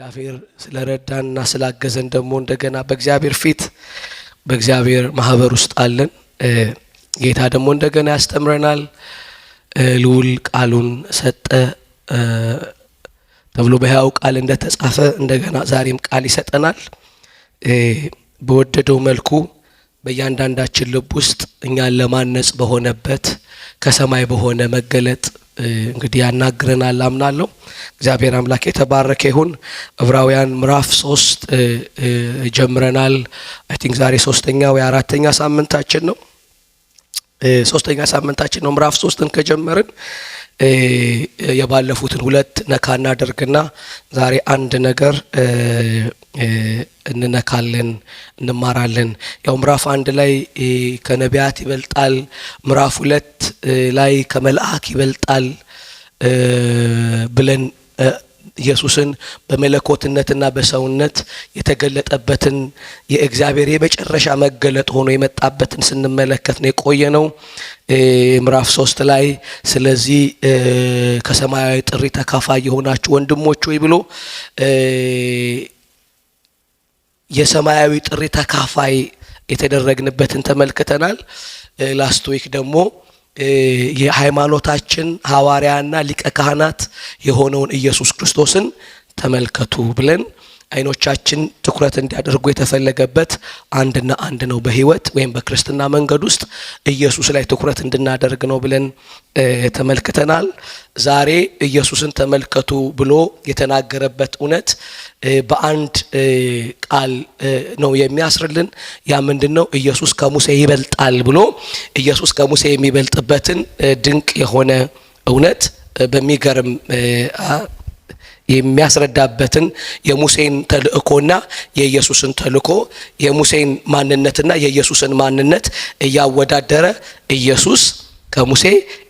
እግዚአብሔር ስለረዳንና ስላገዘን ደግሞ እንደገና በእግዚአብሔር ፊት በእግዚአብሔር ማህበር ውስጥ አለን። ጌታ ደግሞ እንደገና ያስተምረናል። ልዑል ቃሉን ሰጠ ተብሎ በሕያው ቃል እንደተጻፈ እንደገና ዛሬም ቃል ይሰጠናል። በወደደው መልኩ በእያንዳንዳችን ልብ ውስጥ እኛን ለማነጽ በሆነበት ከሰማይ በሆነ መገለጥ እንግዲህ ያናግረናል አምናለሁ። እግዚአብሔር አምላክ የተባረከ ይሁን። ዕብራውያን ምዕራፍ 3 ጀምረናል። አይ ቲንክ ዛሬ ሶስተኛው ወይ አራተኛ ሳምንታችን ነው። ሶስተኛ ሳምንታችን ነው። ምዕራፍ 3ን ከጀመርን የባለፉትን ሁለት ነካ እናደርግና ዛሬ አንድ ነገር እንነካለን እንማራለን። ያው ምዕራፍ 1 ላይ ከነቢያት ይበልጣል፣ ምዕራፍ 2 ላይ ከመልአክ ይበልጣል ብለን ኢየሱስን በመለኮትነትና በሰውነት የተገለጠበትን የእግዚአብሔር የመጨረሻ መገለጥ ሆኖ የመጣበትን ስንመለከት ነው የቆየነው። ምዕራፍ 3 ላይ ስለዚህ ከሰማያዊ ጥሪ ተካፋይ የሆናችሁ ወንድሞች ሆይ ብሎ የሰማያዊ ጥሪ ተካፋይ የተደረግንበትን ተመልክተናል። ላስት ዊክ ደግሞ የሃይማኖታችን ሐዋርያና ሊቀ ካህናት የሆነውን ኢየሱስ ክርስቶስን ተመልከቱ ብለን አይኖቻችን ትኩረት እንዲያደርጉ የተፈለገበት አንድና አንድ ነው። በህይወት ወይም በክርስትና መንገድ ውስጥ ኢየሱስ ላይ ትኩረት እንድናደርግ ነው ብለን ተመልክተናል። ዛሬ ኢየሱስን ተመልከቱ ብሎ የተናገረበት እውነት በአንድ ቃል ነው የሚያስርልን። ያ ምንድነው? ኢየሱስ ከሙሴ ይበልጣል ብሎ ኢየሱስ ከሙሴ የሚበልጥበትን ድንቅ የሆነ እውነት በሚገርም የሚያስረዳበትን የሙሴን ተልእኮና የኢየሱስን ተልእኮ የሙሴን ማንነትና የኢየሱስን ማንነት እያወዳደረ ኢየሱስ ከሙሴ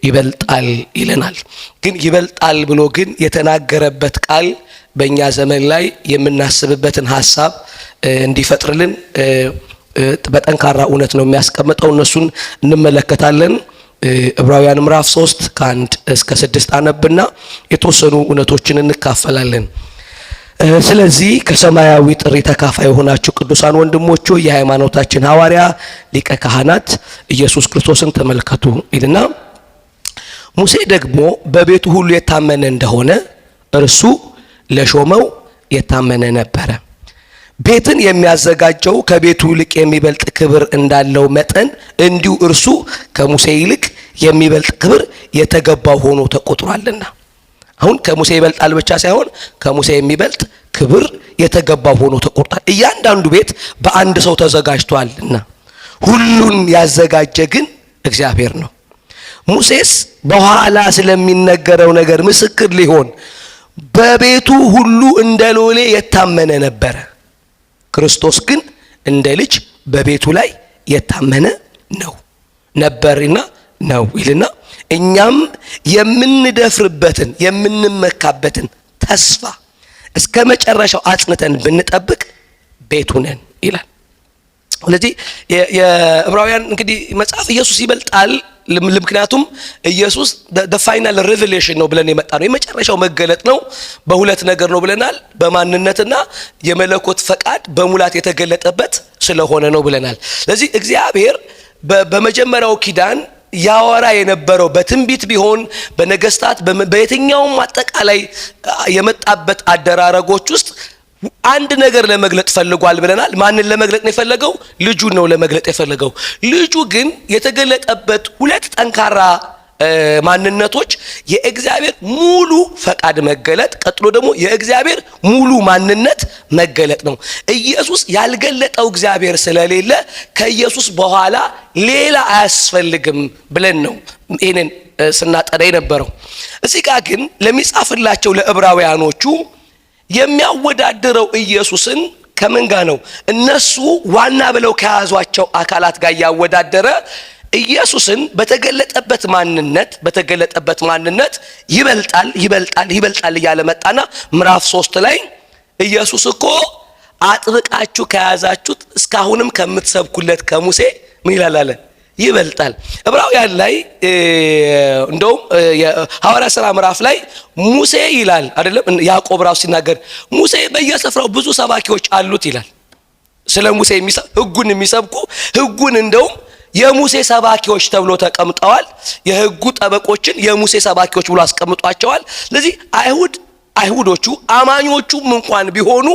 ይበልጣል ይለናል። ግን ይበልጣል ብሎ ግን የተናገረበት ቃል በእኛ ዘመን ላይ የምናስብበትን ሀሳብ እንዲፈጥርልን በጠንካራ እውነት ነው የሚያስቀምጠው። እነሱን እንመለከታለን። ዕብራውያን ምዕራፍ 3 ከ1 እስከ 6 አነብና የተወሰኑ እውነቶችን እንካፈላለን። ስለዚህ ከሰማያዊ ጥሪ ተካፋይ የሆናችሁ ቅዱሳን ወንድሞች ሆይ የሃይማኖታችን ሐዋርያ ሊቀ ካህናት ኢየሱስ ክርስቶስን ተመልከቱ ይልና ሙሴ ደግሞ በቤቱ ሁሉ የታመነ እንደሆነ እርሱ ለሾመው የታመነ ነበረ። ቤትን የሚያዘጋጀው ከቤቱ ይልቅ የሚበልጥ ክብር እንዳለው መጠን እንዲሁ እርሱ ከሙሴ ይልቅ የሚበልጥ ክብር የተገባው ሆኖ ተቆጥሯልና። አሁን ከሙሴ ይበልጣል ብቻ ሳይሆን ከሙሴ የሚበልጥ ክብር የተገባው ሆኖ ተቆጥሯል። እያንዳንዱ ቤት በአንድ ሰው ተዘጋጅቷልና ሁሉን ያዘጋጀ ግን እግዚአብሔር ነው። ሙሴስ በኋላ ስለሚነገረው ነገር ምስክር ሊሆን በቤቱ ሁሉ እንደ ሎሌ የታመነ ነበረ። ክርስቶስ ግን እንደ ልጅ በቤቱ ላይ የታመነ ነው ነበርና ነው ይልና እኛም የምንደፍርበትን የምንመካበትን ተስፋ እስከ መጨረሻው አጽንተን ብንጠብቅ ቤቱ ነን ይላል። ስለዚህ የዕብራውያን እንግዲህ መጽሐፍ ኢየሱስ ይበልጣል። ምክንያቱም ኢየሱስ the final revelation ነው ብለን የመጣ ነው። የመጨረሻው መገለጥ ነው። በሁለት ነገር ነው ብለናል። በማንነትና የመለኮት ፈቃድ በሙላት የተገለጠበት ስለሆነ ነው ብለናል። ስለዚህ እግዚአብሔር በመጀመሪያው ኪዳን ያወራ የነበረው በትንቢት ቢሆን በነገስታት በየትኛውም አጠቃላይ የመጣበት አደራረጎች ውስጥ አንድ ነገር ለመግለጥ ፈልጓል ብለናል። ማንን ለመግለጥ ነው የፈለገው? ልጁን ነው ለመግለጥ የፈለገው። ልጁ ግን የተገለጠበት ሁለት ጠንካራ ማንነቶች የእግዚአብሔር ሙሉ ፈቃድ መገለጥ፣ ቀጥሎ ደግሞ የእግዚአብሔር ሙሉ ማንነት መገለጥ ነው። ኢየሱስ ያልገለጠው እግዚአብሔር ስለሌለ ከኢየሱስ በኋላ ሌላ አያስፈልግም ብለን ነው ይሄንን ስናጠና የነበረው። እዚህ ጋር ግን ለሚጻፍላቸው ለዕብራውያኖቹ የሚያወዳድረው ኢየሱስን ከምን ጋር ነው? እነሱ ዋና ብለው ከያዟቸው አካላት ጋር ያወዳደረ ኢየሱስን በተገለጠበት ማንነት ይበልጣል እያለ መጣና ምዕራፍ 3 ላይ ኢየሱስ እኮ አጥብቃችሁ ከያዛችሁት እስካሁንም ከምትሰብኩለት ከሙሴ ምን ይላል አለ? ይበልጣል። ዕብራውያን ላይ እንደውም የሐዋርያት ሥራ ምዕራፍ ላይ ሙሴ ይላል አይደለም? ያዕቆብ ራሱ ሲናገር ሙሴ በየስፍራው ብዙ ሰባኪዎች አሉት ይላል። ስለ ሙሴ ሕጉን የሚሰብኩ ሕጉን እንደውም የሙሴ ሰባኪዎች ተብሎ ተቀምጠዋል። የሕጉ ጠበቆችን የሙሴ ሰባኪዎች ብሎ አስቀምጧቸዋል። ስለዚህ አይሁዶቹ አማኞቹም እንኳን ቢሆኑ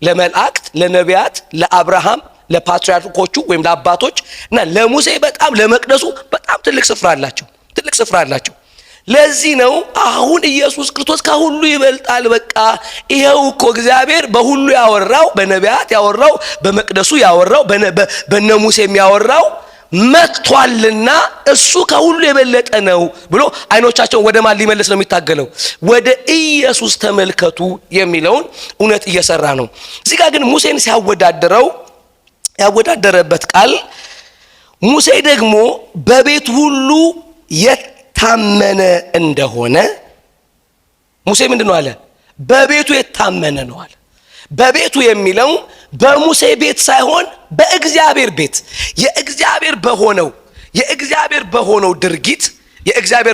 ለመላእክት፣ ለነቢያት፣ ለአብርሃም፣ ለፓትርያርኮቹ ወይም ለአባቶች እና ለሙሴ በጣም ለመቅደሱ በጣም ትልቅ ስፍራ አላቸው። ለዚህ ነው አሁን ኢየሱስ ክርስቶስ ከሁሉ ይበልጣል። በቃ ይሄው እኮ እግዚአብሔር በሁሉ ያወራው፣ በነቢያት ያወራው፣ በመቅደሱ ያወራው፣ በነ ሙሴም ያወራው መጥቷልና እሱ ከሁሉ የበለጠ ነው ብሎ አይኖቻቸውን ወደ ማን ሊመልስ ነው የሚታገለው? ወደ ኢየሱስ ተመልከቱ የሚለውን እውነት እየሰራ ነው። እዚህ ጋር ግን ሙሴን ያወዳደረበት ቃል ሙሴ ደግሞ በቤት ሁሉ የታመነ እንደሆነ ሙሴ ምንድነው አለ? በቤቱ የታመነ ነው አለ። በቤቱ የሚለው በሙሴ ቤት ሳይሆን በእግዚአብሔር ቤት የእግዚአብሔር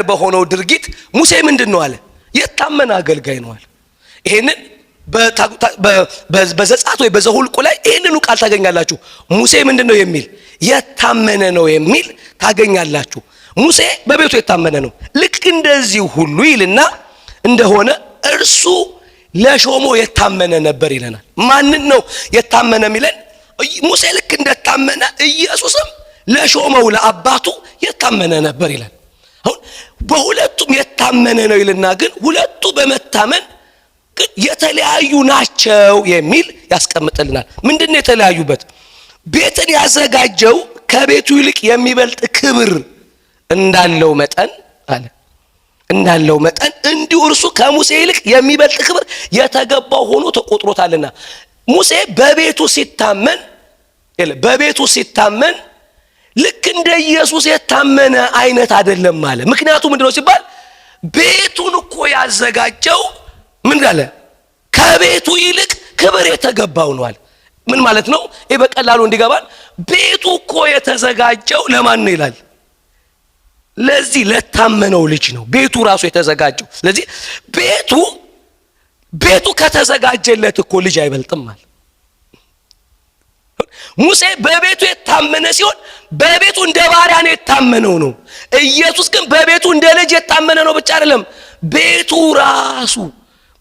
በሆነው ድርጊት ሙሴ ምንድነው አለ? የታመነ አገልጋይ ነው አለ። ይሄንን በዘጸአት ወይ በዘኍልቍ ላይ ይሄንኑ ቃል ታገኛላችሁ። ሙሴ ምንድነው የሚል? የታመነ ነው የሚል ታገኛላችሁ። ሙሴ በቤቱ የታመነ ነው። ልክ እንደዚህ ሁሉ ይልና እንደሆነ እርሱ ለሾሞ የታመነ ነበር ይለናል። ማንን ነው የታመነ የሚለን? ሙሴ ልክ እንደታመነ ኢየሱስም ለሾመው ለአባቱ የታመነ ነበር ይላል። አሁን በሁለቱም የታመነ ነው ይልና ግን ሁለቱ በመታመን ግን የተለያዩ ናቸው የሚል ያስቀምጥልናል። ምንድነው የተለያዩበት? ቤትን ያዘጋጀው ከቤቱ ይልቅ የሚበልጥ ክብር እንዳለው መጠን እንዲሁ እርሱ ከሙሴ ይልቅ የሚበልጥ ክብር የተገባው ሆኖ ተቆጥሮታልና። ሙሴ በቤቱ ሲታመን ልክ እንደ ኢየሱስ የታመነ አይነት አይደለም ማለት። ምክንያቱም ምንድነው ሲባል ቤቱን እኮ ያዘጋጀው ምን አለ? ከቤቱ ይልቅ ክብር የተገባው ነው አለ። ምን ማለት ነው? ይሄ በቀላሉ እንዲገባን ቤቱ እኮ የተዘጋጀው ለማን ነው ይላል? ለዚህ ለታመነው ልጅ ነው ቤቱ ራሱ የተዘጋጀው። ስለዚህ ቤቱ ከተዘጋጀለት እኮ ልጅ አይበልጥም ማለት። ሙሴ በቤቱ የታመነ ሲሆን በቤቱ እንደ ባሪያ ነው የታመነው ነው። ኢየሱስ ግን በቤቱ እንደ ልጅ የታመነ ነው ብቻ አይደለም፣ ቤቱ ራሱ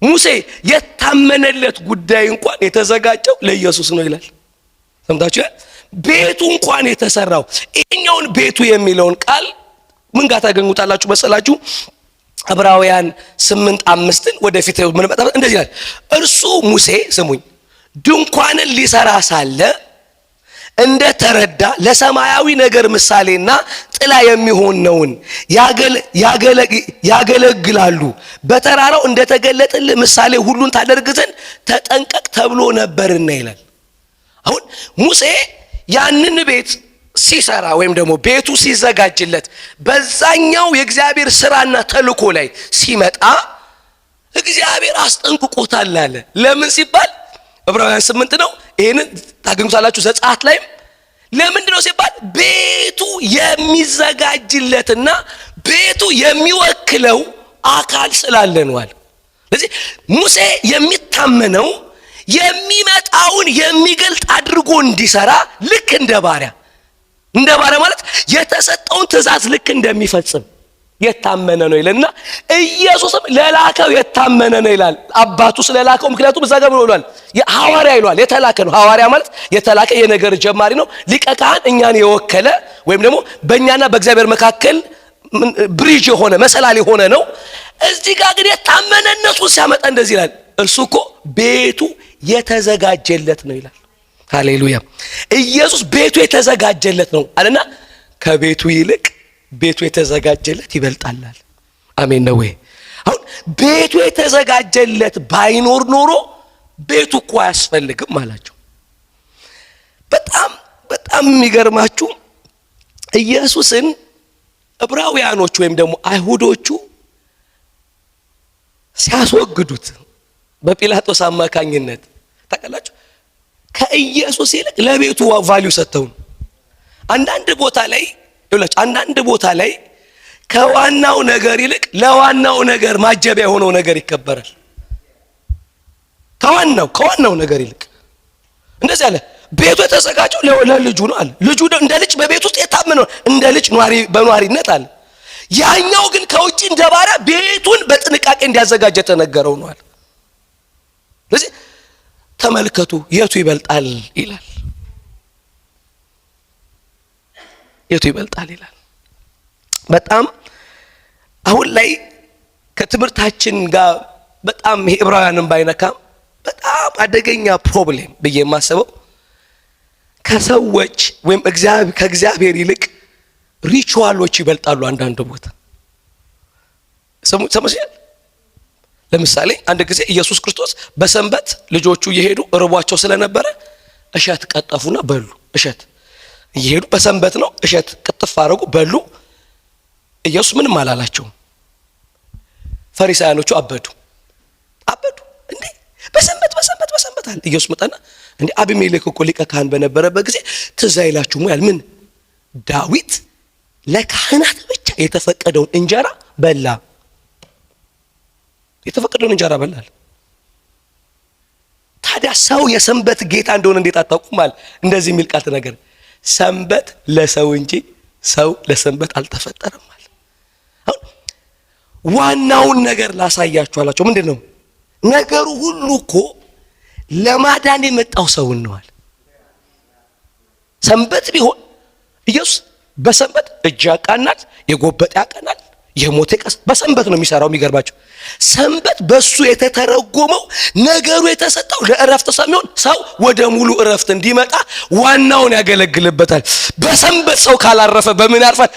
ሙሴ የታመነለት ጉዳይ እንኳን የተዘጋጀው ለኢየሱስ ነው ይላል። ሰምታችሁ? ቤቱ እንኳን የተሰራው ይሄኛውን ቤቱ የሚለውን ቃል ምን ጋር ታገኙታላችሁ መሰላችሁ? ዕብራውያን 8:5 ወደፊት ምን መጣ እንደዚህ ይላል። እርሱ ሙሴ ስሙኝ ድንኳንን ሊሰራ ሳለ እንደተረዳ ለሰማያዊ ነገር ምሳሌና ጥላ የሚሆን ነውን ያገለግላሉ። በተራራው እንደተገለጠልህ ምሳሌ ሁሉን ታደርግ ዘንድ ተጠንቀቅ ተብሎ ነበርና ይላል። አሁን ሙሴ ያንን ቤት ሲሰራ ወይም ደግሞ ቤቱ ሲዘጋጅለት በዛኛው የእግዚአብሔር ስራና ተልኮ ላይ ሲመጣ እግዚአብሔር አስጠንቅቆታል አለ። ለምን ሲባል ዕብራውያን 8 ነው። ይሄንን ታገኙታላችሁ ዘጸአት ላይም። ለምንድን ነው ሲባል ቤቱ የሚዘጋጅለትና ቤቱ የሚወክለው አካል ስላለ ነው አለ። ስለዚህ ሙሴ የሚታመነው የሚመጣውን የሚገልጥ አድርጎ እንዲሰራ ልክ እንደ ባሪያ ማለት የተሰጠውን ትእዛዝ ልክ እንደሚፈጽም የታመነ ነው ይልና ኢየሱስም ለላከው የታመነ ነው ይላል። አባቱ ስለላከው ምክንያቱም እዛ ጋር ብሏል ሐዋርያ ይሏል። የተላከ ነው። ሐዋርያ ማለት የተላከ የነገር ጀማሪ ነው። ሊቀ ካህን እኛን የወከለ ወይም ደግሞ በእኛና በእግዚአብሔር መካከል ብሪጅ የሆነ መሰላል የሆነ ነው። እዚህ ጋር ግን የታመነነቱን ሲያመጣ እንደዚህ ይላል። እርሱ እኮ ቤቱ የተዘጋጀለት ነው ይላል። ሃሌሉያ! ኢየሱስ ቤቱ የተዘጋጀለት ነው አለና ከቤቱ ይልቅ ቤቱ የተዘጋጀለት ይበልጣል። አሜን ነው ወይ? አሁን ቤቱ የተዘጋጀለት ባይኖር ኖሮ ቤቱ እኮ አያስፈልግም አላቸው። በጣም የሚገርማችሁ ኢየሱስን ዕብራውያኖች ወይም ደግሞ አይሁዶቹ ሲያስወግዱት በጲላጦስ አማካኝነት ታውቃላችሁ፣ ከኢየሱስ ይልቅ ለቤቱ ቫልዩ ሰጥተው። አንዳንድ ቦታ ላይ ይኸውላችሁ አንዳንድ ቦታ ላይ ከዋናው ነገር ይልቅ ለዋናው ነገር ማጀቢያ የሆነው ነገር ይከበራል። ከዋናው ነገር ይልቅ እንደዚህ አለ። ቤቱ የተዘጋጀው ለልጁ ነው አለ። ልጁ እንደ ልጅ በቤት ውስጥ የታመነው እንደ ልጅ በኗሪነት አለ። ያኛው ግን ከውጪ እንደ ባሪያ ቤቱን በጥንቃቄ እንዲያዘጋጅ የተነገረው ነው አለ። ስለዚህ ተመልከቱ የቱ ይበልጣል ይላል። የቱ ይበልጣል ይላል። በጣም አሁን ላይ ከትምህርታችን ጋር በጣም ዕብራውያንን ባይነካም በጣም አደገኛ ፕሮብሌም ብዬ የማስበው ከሰዎች ወይም ከእግዚአብሔር ይልቅ ሪቹዋሎች ይበልጣሉ። አንዳንድ ቦታ ሰሙኝ። ለምሳሌ አንድ ጊዜ ኢየሱስ ክርስቶስ በሰንበት ልጆቹ እየሄዱ እርቧቸው ስለነበረ እሸት ቀጠፉና በሉ። እሸት እየሄዱ በሰንበት ነው፣ እሸት ቅጥፍ አደረጉ በሉ። ኢየሱስ ምንም አላላቸውም። ፈሪሳውያኖቹ አበዱ። እንዴ በሰንበት አለ። ኢየሱስ መጣና እንዴ አቢሜሌክ እኮ ሊቀ ካህን በነበረበት ጊዜ ትዝ አይላችሁም ያል ምን ዳዊት ለካህናት ብቻ የተፈቀደውን እንጀራ በላ። የተፈቀደውን እንጀራ በላል። ታዲያ ሰው የሰንበት ጌታ እንደሆነ እንዴት አታውቁም አለ። እንደዚህ የሚል ቃል ነገር ሰንበት ለሰው እንጂ ሰው ለሰንበት አልተፈጠረም አለ። አሁን ዋናውን ነገር ላሳያችሁ አላቸው። ምንድነው ነገሩ ሁሉ እኮ ለማዳን የመጣው ሰውን ነው አለ። ሰንበት ቢሆን ኢየሱስ በሰንበት እጅ ያቃናል፣ የጎበጠ ያቃናል፣ የሞተ ቀስ በሰንበት ነው የሚሰራው። የሚገርባቸው ሰንበት በሱ የተተረጎመው ነገሩ የተሰጠው ለእረፍት ሰሚሆን ሰው ወደ ሙሉ እረፍት እንዲመጣ ዋናውን ያገለግልበታል። በሰንበት ሰው ካላረፈ በምን ያርፋል?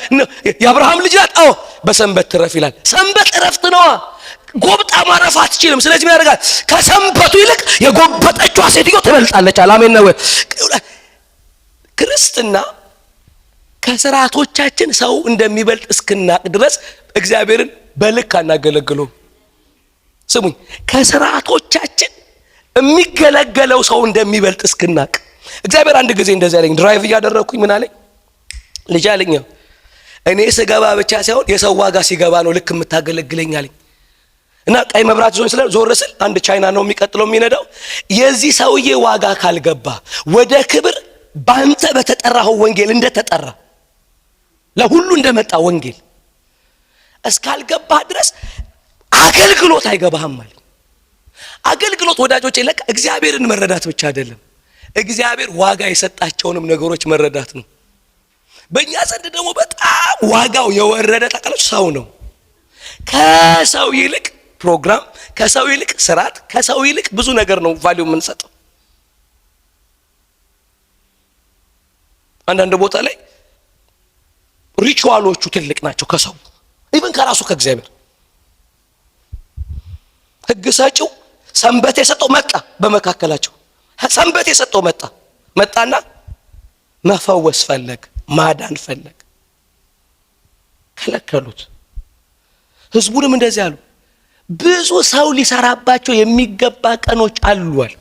የአብርሃም ልጅ ናት። አዎ በሰንበት ትረፍ ይላል። ሰንበት እረፍት ነዋ። ጎብጣ ማረፍ አትችልም። ስለዚህ ምን ያደርጋል? ከሰንበቱ ይልቅ የጎበጠችዋ ሴትዮ ትበልጣለች። አሜን ነው። ክርስትና ከስርዓቶቻችን ሰው እንደሚበልጥ እስክናቅ ድረስ እግዚአብሔርን በልክ አናገለግለውም። ስሙኝ፣ ከስርዓቶቻችን የሚገለገለው ሰው እንደሚበልጥ እስክናቅ። እግዚአብሔር አንድ ጊዜ እንደዚህ አለኝ። ድራይቭ እያደረኩኝ ምን አለኝ? ልጅ አለኝ እኔ ስገባ ብቻ ሳይሆን የሰው ዋጋ ሲገባ ነው ልክ የምታገለግለኝ አለኝ። እና ቀይ መብራት ዞን ስለ ዞር ስል አንድ ቻይና ነው የሚቀጥለው የሚነዳው። የዚህ ሰውዬ ዋጋ ካልገባ ወደ ክብር ባንተ በተጠራው ወንጌል እንደተጠራ ለሁሉ እንደመጣ ወንጌል እስካልገባ ድረስ አገልግሎት አይገባህም ማለት። አገልግሎት ወዳጆቼ ለካ እግዚአብሔርን መረዳት ብቻ አይደለም፣ እግዚአብሔር ዋጋ የሰጣቸውንም ነገሮች መረዳት ነው። በእኛ ዘንድ ደግሞ በጣም ዋጋው የወረደ ታውቃላችሁ ሰው ነው። ከሰው ይልቅ ፕሮግራም፣ ከሰው ይልቅ ስርዓት፣ ከሰው ይልቅ ብዙ ነገር ነው ቫልዩ የምንሰጠው። አንዳንድ ቦታ ላይ ሪቹዋሎቹ ትልቅ ናቸው ከሰው ኢቭን ከራሱ ከእግዚአብሔር። ሕግ ሰጪው ሰንበት የሰጠው መጣ፣ በመካከላቸው ሰንበት የሰጠው መጣና መፈወስ ፈለግ፣ ማዳን ፈለግ፣ ከለከሉት። ህዝቡንም እንደዚህ አሉ፣ ብዙ ሰው ሊሰራባቸው የሚገባ ቀኖች አሉዋል፣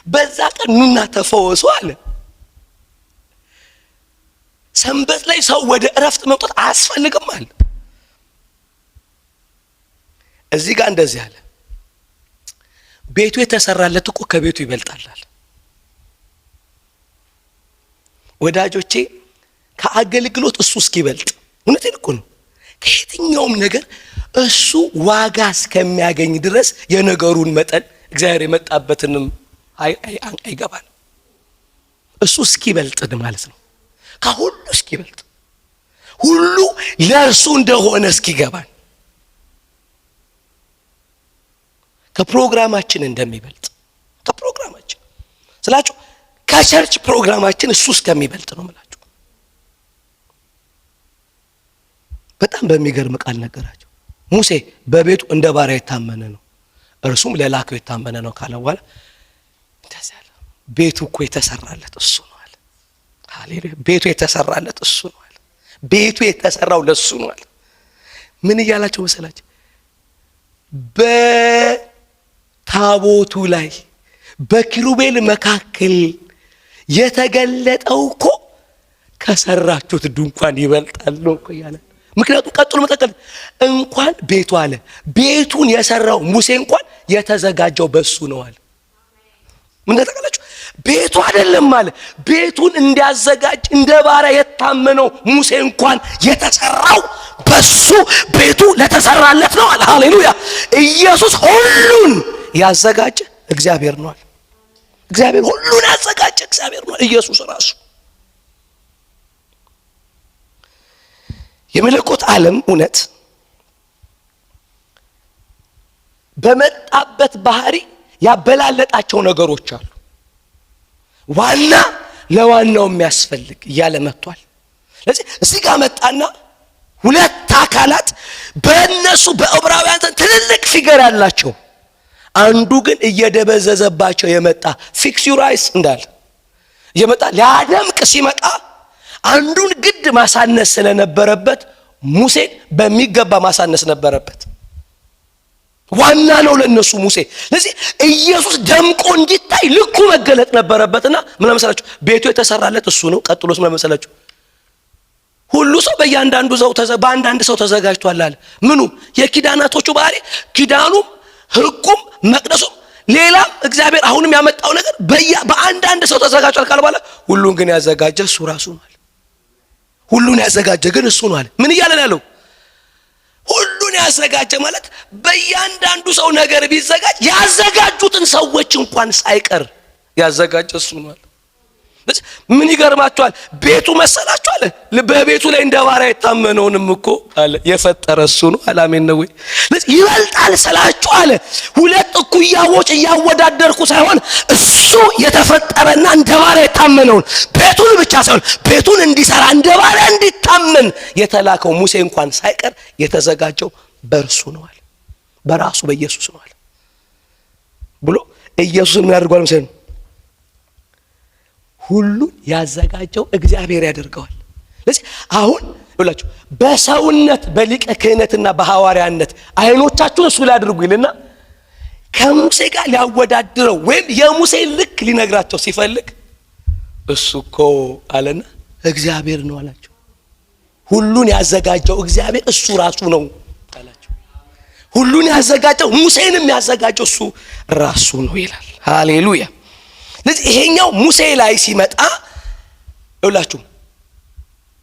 በዛ ቀን ኑና ተፈወሱ አለ። ሰንበት ላይ ሰው ወደ እረፍት መውጣት አያስፈልግም አለ። እዚህ ጋር እንደዚህ አለ፣ ቤቱ የተሰራለት እኮ ከቤቱ ይበልጣል። ወዳጆቼ ከአገልግሎት እሱ እስኪበልጥ፣ እውነቴን እኮ ነው፣ ከየትኛውም ነገር እሱ ዋጋ እስከሚያገኝ ድረስ የነገሩን መጠን እግዚአብሔር የመጣበትንም አይገባን። እሱ እስኪበልጥ ማለት ነው። ከሁሉ እስኪበልጥ፣ ሁሉ ለእርሱ እንደሆነ እስኪገባን፣ ከፕሮግራማችን እንደሚበልጥ፣ ከፕሮግራማችን ስላችሁ ከቸርች ፕሮግራማችን እሱ እስከሚበልጥ ነው የምላችሁ። በጣም በሚገርም ቃል ነገራቸው። ሙሴ በቤቱ እንደ ባሪያ የታመነ ነው፣ እርሱም ለላከው የታመነ ነው ካለ በኋላ እንደዚህ አለ፣ ቤቱ እኮ የተሰራለት እሱ ነው አለ። ሃሌሉያ! ቤቱ የተሰራለት እሱ ነው አለ። ቤቱ የተሰራው ለሱ ነው አለ። ምን እያላቸው መሰላችሁ? በታቦቱ ላይ በኪሩቤል መካከል የተገለጠው እኮ ከሰራችሁት ድንኳን ይበልጣል ነው እኮ ያለ። ምክንያቱም ቀጥሎ መጠቀል እንኳን ቤቱ አለ ቤቱን የሰራው ሙሴ እንኳን የተዘጋጀው በሱ ነው አለ። ምን ተጠቀላችሁ? ቤቱ አይደለም አለ ቤቱን እንዲያዘጋጅ እንደ ባሪያ የታመነው ሙሴ እንኳን የተሰራው በሱ ቤቱ ለተሰራለት ነው አለ። ሃሌሉያ! ኢየሱስ ሁሉን ያዘጋጀ እግዚአብሔር ነው አለ። እግዚአብሔር ሁሉን ያዘጋጀ እግዚአብሔር ነው ኢየሱስ ራሱ። የመለኮት ዓለም እውነት በመጣበት ባህሪ ያበላለጣቸው ነገሮች አሉ። ዋና ለዋናው የሚያስፈልግ እያለ መጥቷል። ስለዚህ እዚህ ጋር መጣና ሁለት አካላት በእነሱ በዕብራውያን ትልልቅ ፊገር ያላቸው አንዱ ግን እየደበዘዘባቸው የመጣ ፊክስ ዩር አይስ እንዳለ የመጣ ሊያደምቅ ሲመጣ አንዱን ግድ ማሳነስ ስለነበረበት ሙሴን በሚገባ ማሳነስ ነበረበት። ዋና ነው ለነሱ ሙሴ። ስለዚህ ኢየሱስ ደምቆ እንዲታይ ልኩ መገለጥ ነበረበትና ምን መሰላችሁ? ቤቱ የተሰራለት እሱ ነው። ቀጥሎስ ምን መሰላችሁ? ሁሉ ሰው በእያንዳንዱ በአንዳንድ ሰው ተዘጋጅቷል አለ። ምኑ? የኪዳናቶቹ ባህሪ ኪዳኑም ሕጉም መቅደሱም ሌላም እግዚአብሔር አሁንም ያመጣው ነገር በአንዳንድ ሰው ተዘጋጅቷል ካለ በኋላ ሁሉን ግን ያዘጋጀ እሱ ራሱ ነው። ሁሉን ያዘጋጀ ግን እሱ ነው አለ። ምን እያለ ነው ያለው? ሁሉን ያዘጋጀ ማለት በእያንዳንዱ ሰው ነገር ቢዘጋጅ ያዘጋጁትን ሰዎች እንኳን ሳይቀር ያዘጋጀ እሱ ነው አለ። ምን ይገርማችኋል? ቤቱ መሰላችሁ አለ በቤቱ ላይ እንደ ባሪያ የታመነውንም እኮ አለ የፈጠረ እሱ ነው። አላሜን ነው ወይ? ይበልጣል ስላችሁ አለ ሁለት እኩያዎች እያወዳደርኩ ሳይሆን እሱ የተፈጠረና እንደ ባሪያ የታመነውን ቤቱን ብቻ ሳይሆን ቤቱን እንዲሰራ እንደ ባሪያ እንዲታመን የተላከው ሙሴ እንኳን ሳይቀር የተዘጋጀው በእርሱ ነው አለ። በራሱ በኢየሱስ ነው አለ ብሎ ኢየሱስን ምን ያደርገዋል መሰለኝ? ሁሉን ያዘጋጀው እግዚአብሔር ያደርገዋል። ስለዚህ አሁን ይላችሁ በሰውነት በሊቀ ክህነትና በሐዋርያነት አይኖቻችሁን እሱ ላይ አድርጉ ይልና ከሙሴ ጋር ሊያወዳድረው ወይም የሙሴ ልክ ሊነግራቸው ሲፈልግ እሱ እኮ አለና እግዚአብሔር ነው አላቸው። ሁሉን ያዘጋጀው እግዚአብሔር እሱ ራሱ ነው አላቸው። ሁሉን ያዘጋጀው ሙሴንም ያዘጋጀው እሱ ራሱ ነው ይላል። ሃሌሉያ! ስለዚህ ይሄኛው ሙሴ ላይ ሲመጣ ይላችሁ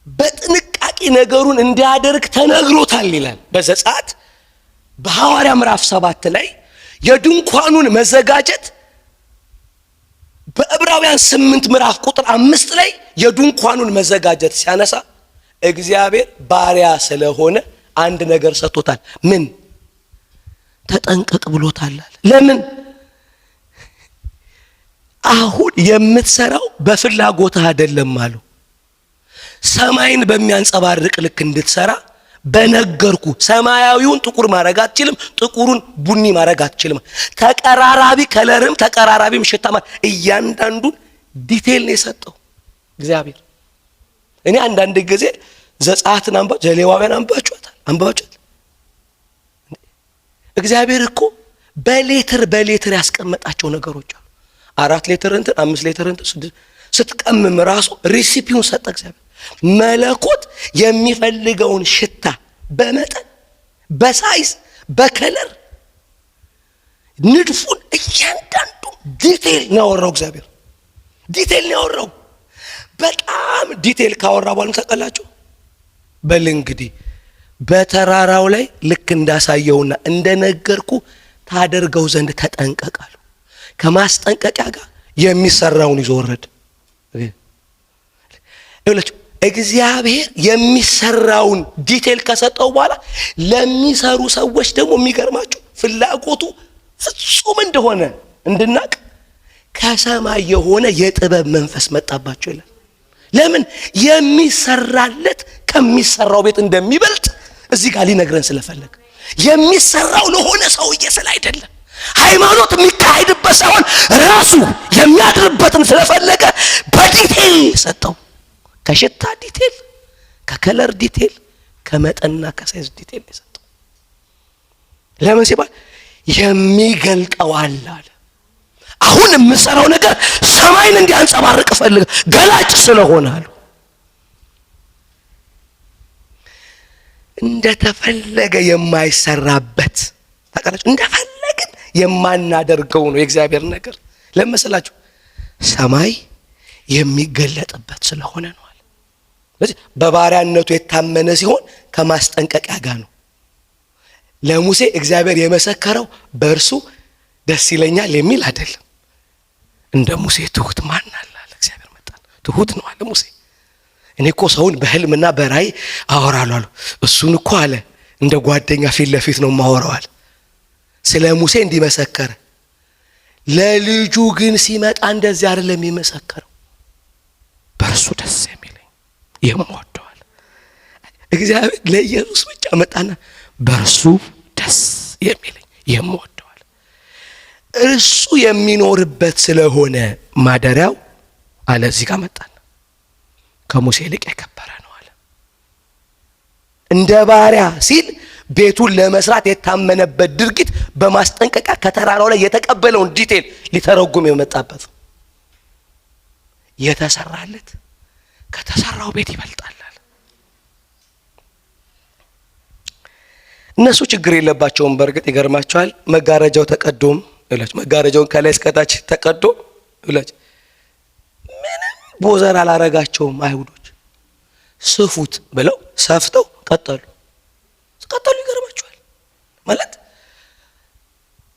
በጥንቃቄ ነገሩን እንዲያደርግ ተነግሮታል ይላል በዘጸአት። በሐዋርያ ምዕራፍ 7 ላይ የድንኳኑን መዘጋጀት በዕብራውያን 8 ምዕራፍ ቁጥር 5 ላይ የድንኳኑን መዘጋጀት ሲያነሳ እግዚአብሔር ባሪያ ስለሆነ አንድ ነገር ሰጥቶታል። ምን? ተጠንቀቅ ብሎታል። ለምን? አሁን የምትሰራው በፍላጎትህ አይደለም አለው። ሰማይን በሚያንጸባርቅ ልክ እንድትሰራ በነገርኩ። ሰማያዊውን ጥቁር ማድረግ አትችልም፣ ጥቁሩን ቡኒ ማድረግ አትችልም። ተቀራራቢ ከለርም ተቀራራቢም ሽታማ እያንዳንዱን ዲቴል ነው የሰጠው እግዚአብሔር። እኔ አንዳንድ ጊዜ ዘጸአትን ዘሌዋውያን አንባችኋል። እግዚአብሔር እኮ በሌትር ያስቀመጣቸው ነገሮች አሉ። 4 ሌትር እንትን 5 ሌትር እንትን 6 ስትቀምም ራሱ ሪሲፒውን ሰጠ እግዚአብሔር። መለኮት የሚፈልገውን ሽታ በመጠን በሳይዝ በከለር ንድፉን እያንዳንዱ ዲቴል ነው ያወራው እግዚአብሔር። ዲቴል ነው ያወራው። በጣም ዲቴል ካወራ በኋላ ተቀላችሁ በል እንግዲህ በተራራው ላይ ልክ እንዳሳየውና እንደነገርኩ ታደርገው ዘንድ ተጠንቀቃሉ። ከማስጠንቀቂያ ጋር የሚሰራውን ይዞ ወረደ። ይኸውላችሁ እግዚአብሔር የሚሰራውን ዲቴል ከሰጠው በኋላ ለሚሰሩ ሰዎች ደግሞ የሚገርማችሁ ፍላጎቱ ፍጹም እንደሆነ እንድናቅ ከሰማይ የሆነ የጥበብ መንፈስ መጣባቸው ይላል። ለምን? የሚሰራለት ከሚሰራው ቤት እንደሚበልጥ እዚህ ጋር ሊነግረን ስለፈለገ። የሚሰራው ለሆነ ሰውዬ ስለ አይደለም፣ ሃይማኖት የሚካሄድበት ሳይሆን ራሱ የሚያድርበትን ስለፈለገ በዲቴል ሰጠው። ከሽታ ዲቴል፣ ከከለር ዲቴል፣ ከመጠንና ከሳይዝ ዲቴል ሰጠው። ለምን ሲባል የሚገልጠው አለ። አሁን የምሰራው ነገር ሰማይን እንዲያንጸባርቅ ፈልገ ገላጭ ስለሆነ አሉ። እንደተፈለገ የማይሰራበት ታውቃላችሁ፣ እንደፈለግን የማናደርገው ነው የእግዚአብሔር ነገር። ለምሳላችሁ ሰማይ የሚገለጥበት ስለሆነ ነው አለ። ስለዚህ በባሪያነቱ የታመነ ሲሆን ከማስጠንቀቂያ ጋር ነው። ለሙሴ እግዚአብሔር የመሰከረው በእርሱ ደስ ይለኛል የሚል አይደለም። እንደ ሙሴ ትሁት ማን አለ አለ እግዚአብሔር። መጣ ትሁት ነው አለ ሙሴ። እኔ እኮ ሰውን በህልምና በራእይ አወራለሁ አለ። እሱን እኮ አለ እንደ ጓደኛ ፊት ለፊት ነው ማወራው አለ። ስለ ሙሴ እንዲመሰከረ፣ ለልጁ ግን ሲመጣ እንደዚህ አይደለም የሚመሰከረው። በእርሱ ደስ የሚለኝ የምወደው አለ እግዚአብሔር። ለኢየሱስ ብቻ መጣና በእርሱ ደስ የሚለኝ የምወደው አለ። እርሱ የሚኖርበት ስለሆነ ማደሪያው አለ እዚህ ጋር መጣና ከሙሴ ይልቅ የከበረ ነው አለ። እንደ ባሪያ ሲል ቤቱን ለመስራት የታመነበት ድርጊት በማስጠንቀቂያ ከተራራው ላይ የተቀበለውን ዲቴል ሊተረጉም የመጣበት የተሰራለት ከተሰራው ቤት ይበልጣል አለ። እነሱ ችግር የለባቸውም። በእርግጥ ይገርማቸዋል። መጋረጃው ተቀዶም እላች መጋረጃውን ከላይ እስከታች ተቀዶ እላች ምንም ቦዘር አላረጋቸውም። አይሁዶች ስፉት ብለው ሰፍተው ቀጠሉ። ይገርማቸዋል። ማለት